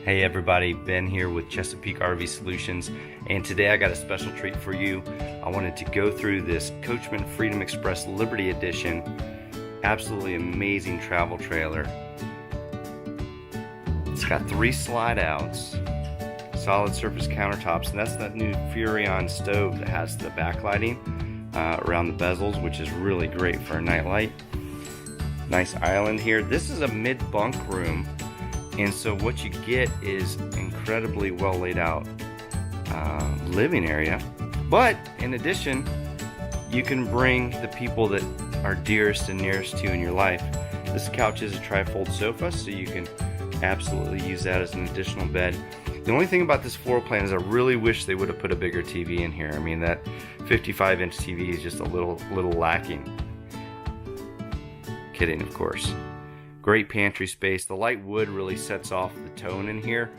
Hey everybody, Ben here with Chesapeake RV Solutions, and today I got a special treat for you. I wanted to go through this Coachmen Freedom Express Liberty Edition. Absolutely amazing travel trailer. It's got 3 slide outs, solid surface countertops, and that's that new Furrion stove that has the backlighting around the bezels, which is really great for a night light. Nice island here. This is a mid-bunk room. And so what you get is incredibly well laid out living area. But in addition, you can bring the people that are dearest and nearest to you in your life. This couch is a trifold sofa, so you can absolutely use that as an additional bed. The only thing about this floor plan is I really wish they would have put a bigger TV in here. I mean, that 55-inch TV is just a little lacking. Kidding, of course. Great pantry space. The light wood really sets off the tone in here,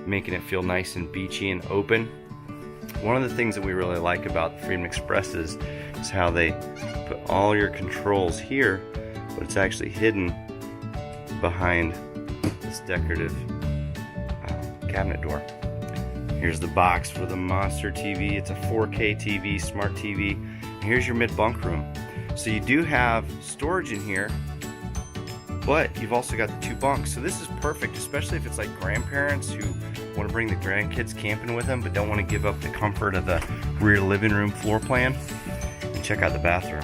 making it feel nice and beachy and open. One of the things that we really like about the Freedom Express is how they put all your controls here, but it's actually hidden behind this decorative cabinet door. Here's the box for the monster TV. It's a 4K TV, smart TV. And here's your mid-bunk room. So you do have storage in here, but you've also got the 2 bunks. So this is perfect, especially if it's like grandparents who want to bring the grandkids camping with them but don't want to give up the comfort of the rear living room floor plan. And check out the bathroom.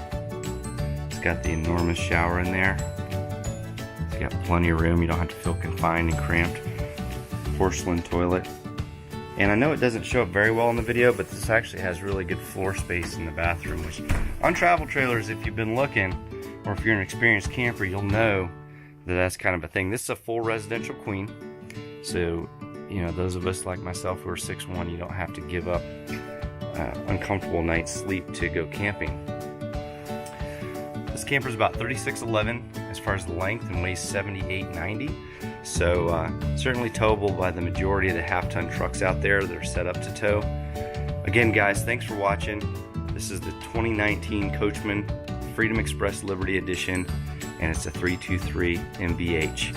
It's got the enormous shower in there. It's got plenty of room. You don't have to feel confined and cramped. Porcelain toilet. And I know it doesn't show up very well in the video, but this actually has really good floor space in the bathroom, which on travel trailers, if you've been looking, or if you're an experienced camper, you'll know that that's kind of a thing. This is a full residential queen, so you know, those of us like myself who are 6'1", you don't have to give up uncomfortable night's sleep to go camping. This camper is about 36'11" as far as the length and weighs 78-90, so certainly towable by the majority of the half-ton trucks out there that are set up to tow. Again, guys, thanks for watching. This is the 2019 Coachmen Freedom Express Liberty Edition, and it's a 323 MBH.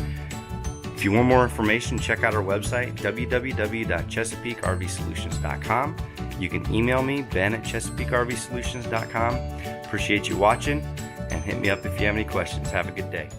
If you want more information, check out our website, www.chesapeakervsolutions.com. You can email me, ben@chesapeakervsolutions.com. Appreciate you watching, and hit me up if you have any questions. Have a good day.